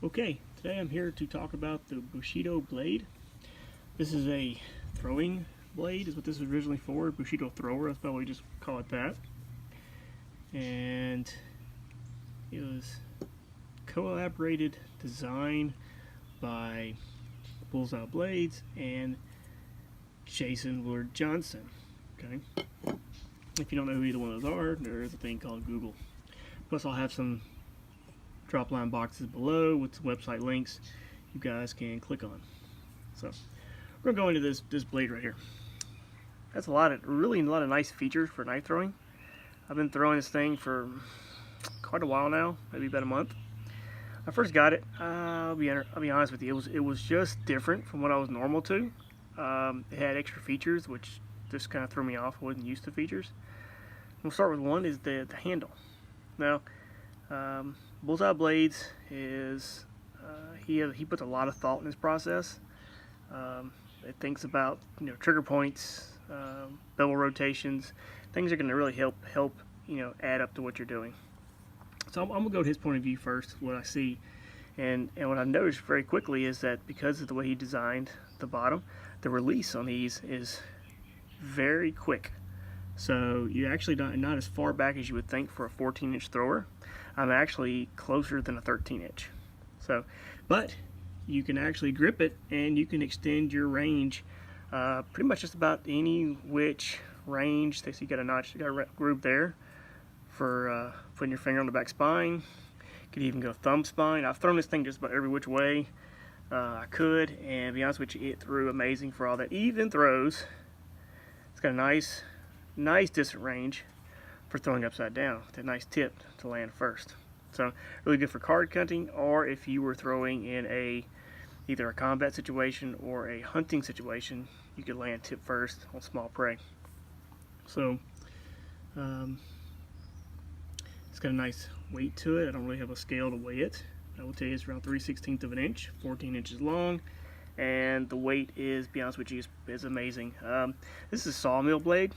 Okay, today I'm here to talk about the Bushido blade. This is a throwing blade, is what this was originally for. Bushido Thrower, that's probably just call it that. And it was collaborated design by Bullseye Blades and Jason Johnson. Okay, if you don't know who either one of those are, there is a thing called Google. Plus, I'll have some drop line boxes below with some website links you guys can click on. So we're gonna go into this blade right here. That's really a lot of nice features for knife throwing. I've been throwing this thing for quite a while now, maybe about a month. I first got it. I'll be honest with you. It was just different from what I was normal to. It had extra features, which just kind of threw me off. I wasn't used to features. We'll start with one is the handle. Now, Bullseye Blades is he puts a lot of thought in his process. It thinks about trigger points, bevel rotations, things are going to really help add up to what you're doing. So I'm gonna go to his point of view first, what I see, and what I've noticed very quickly is that because of the way he designed the bottom, the release on these is very quick. So you're actually not as far back as you would think for a 14-inch thrower. I'm actually closer than a 13-inch. So, but you can actually grip it and you can extend your range pretty much just about any which range. So you got a notch, you got a groove there for putting your finger on the back spine. You could even go thumb spine. I've thrown this thing just about every which way I could, and to be honest with you, it threw amazing for all that. Even throws. It's got a nice distant range for throwing upside down with a nice tip to land first. So really good for card cutting, or if you were throwing in either a combat situation or a hunting situation, you could land tip first on small prey. So it's got a nice weight to it. I don't really have a scale to weigh it. I will tell you it's around 3/16 of an inch, 14 inches long, and the weight is, to be honest with you, is amazing. This is a sawmill blade.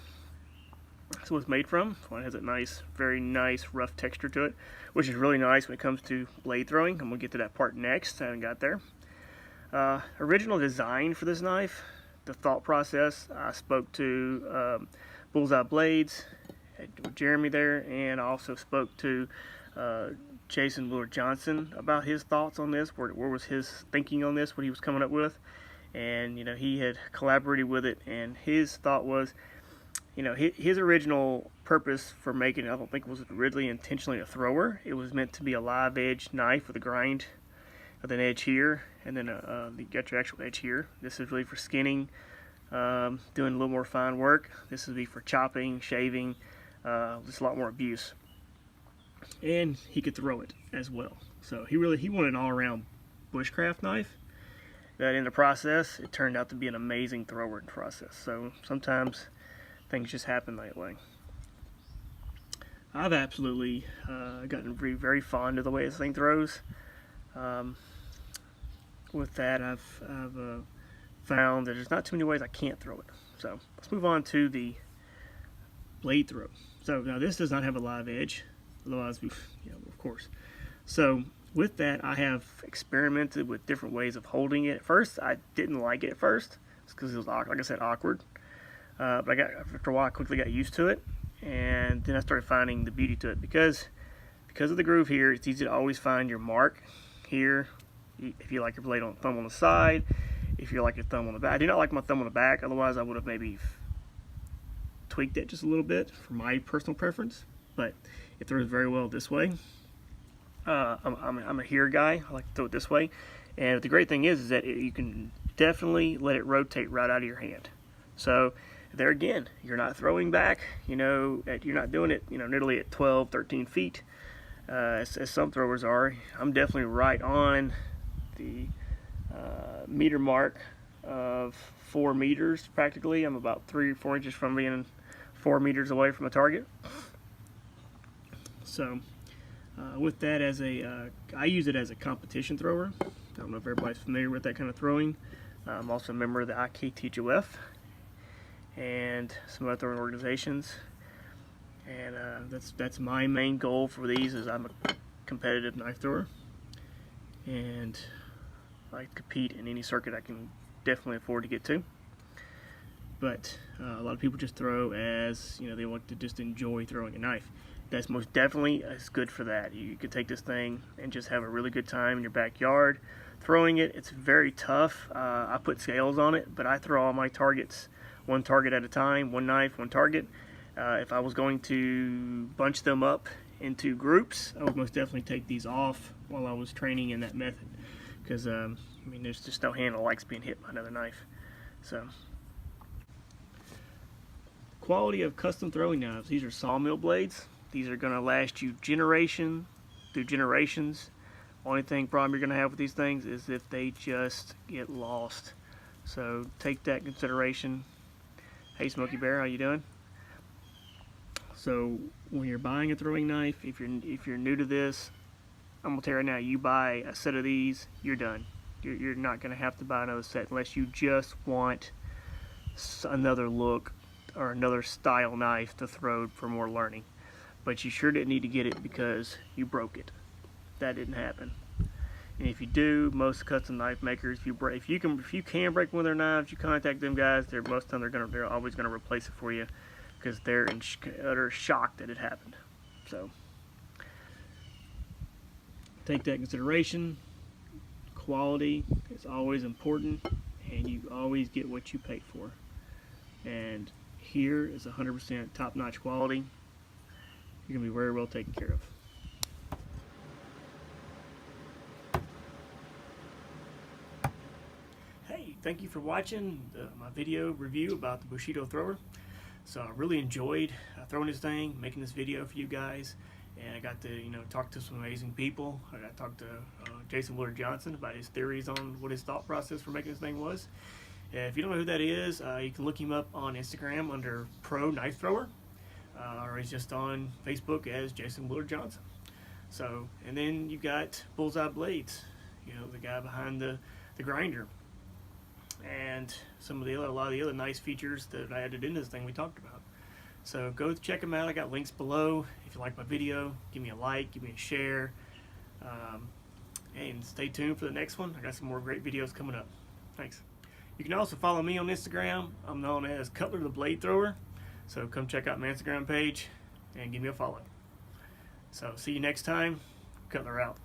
That's what it's made from. So it has a very nice rough texture to it, which is really nice when it comes to blade throwing. I'm gonna get to that part next. I haven't got there. Original design for this knife, the thought process. I spoke to Bullseye Blades, Jeremy there, and I also spoke to Jason Johnson about his thoughts on this. Where was his thinking on this? What he was coming up with, and he had collaborated with it, and his thought was, his original purpose for making it, I don't think it was originally intentionally a thrower. It was meant to be a live edge knife with a grind with an edge here, and then you got your actual edge here. This is really for skinning, doing a little more fine work. This would be for chopping, shaving, just a lot more abuse. And he could throw it as well. So he wanted an all-around bushcraft knife. That in the process, it turned out to be an amazing thrower in the process. So sometimes things just happen that way. I've absolutely gotten very fond of the way this thing throws. With that, I've found that there's not too many ways I can't throw it. So let's move on to the blade throw. So now this does not have a live edge, otherwise of course. So with that, I have experimented with different ways of holding it. At first, I didn't like it at first, because it was, like I said, awkward. But after a while, I quickly got used to it, and then I started finding the beauty to it because of the groove here. It's easy to always find your mark here. If you like your blade thumb on the side, if you like your thumb on the back. I do not like my thumb on the back. Otherwise, I would have maybe tweaked it just a little bit for my personal preference. But it throws very well this way. I'm a here guy. I like to throw it this way. And the great thing is that you can definitely let it rotate right out of your hand. So there again, you're not throwing back, you're not doing it, nearly at 12, 13 feet, as some throwers are. I'm definitely right on the meter mark of 4 meters practically. I'm about 3 or 4 inches from being 4 meters away from a target. So with that, I use it as a competition thrower. I don't know if everybody's familiar with that kind of throwing. I'm also a member of the IKTHOF and some other organizations, and that's my main goal for these. Is I'm a competitive knife thrower, and I compete in any circuit I can definitely afford to get to. But a lot of people just throw as, they want to just enjoy throwing a knife. That's most definitely is good for that. You could take this thing and just have a really good time in your backyard throwing it. It's very tough. I put scales on it, but I throw all my targets one target at a time, one knife, one target. If I was going to bunch them up into groups, I would most definitely take these off while I was training in that method, because there's just no hand that likes being hit by another knife. So, quality of custom throwing knives. These are sawmill blades. These are going to last you generation through generations. Only problem you're going to have with these things is if they just get lost. So take that in consideration. Hey Smokey Bear, how you doing? So when you're buying a throwing knife, if you're new to this, I'm gonna tell you right now, you buy a set of these, you're done. You're not gonna have to buy another set unless you just want another look or another style knife to throw for more learning. But you sure didn't need to get it because you broke it. That didn't happen. And if you do, most custom knife makers, if you can break one of their knives, you contact them guys. Most of the time they're always gonna replace it for you, because they're in utter shock that it happened. So take that in consideration. Quality is always important, and you always get what you pay for. And here is 100% top-notch quality. You're gonna be very well taken care of. Hey, thank you for watching my video review about the Bushido Thrower. So I really enjoyed throwing this thing, making this video for you guys, and I got to talk to some amazing people. I got to talk to Jason Johnson about his theories on what his thought process for making this thing was. If you don't know who that is, you can look him up on Instagram under Pro Knife Thrower, or he's just on Facebook as Jason Johnson. So, and then you got Bullseye Blades, the guy behind the grinder, and a lot of the other nice features that I added into this thing we talked about. So go check them out. I got links below. If you like my video, give me a like, give me a share, and stay tuned for the next one. I got some more great videos coming up. Thanks. You can also follow me on Instagram. I'm known as Cutler the Blade Thrower. So come check out my Instagram page and give me a follow. So see you next time. Cutler out.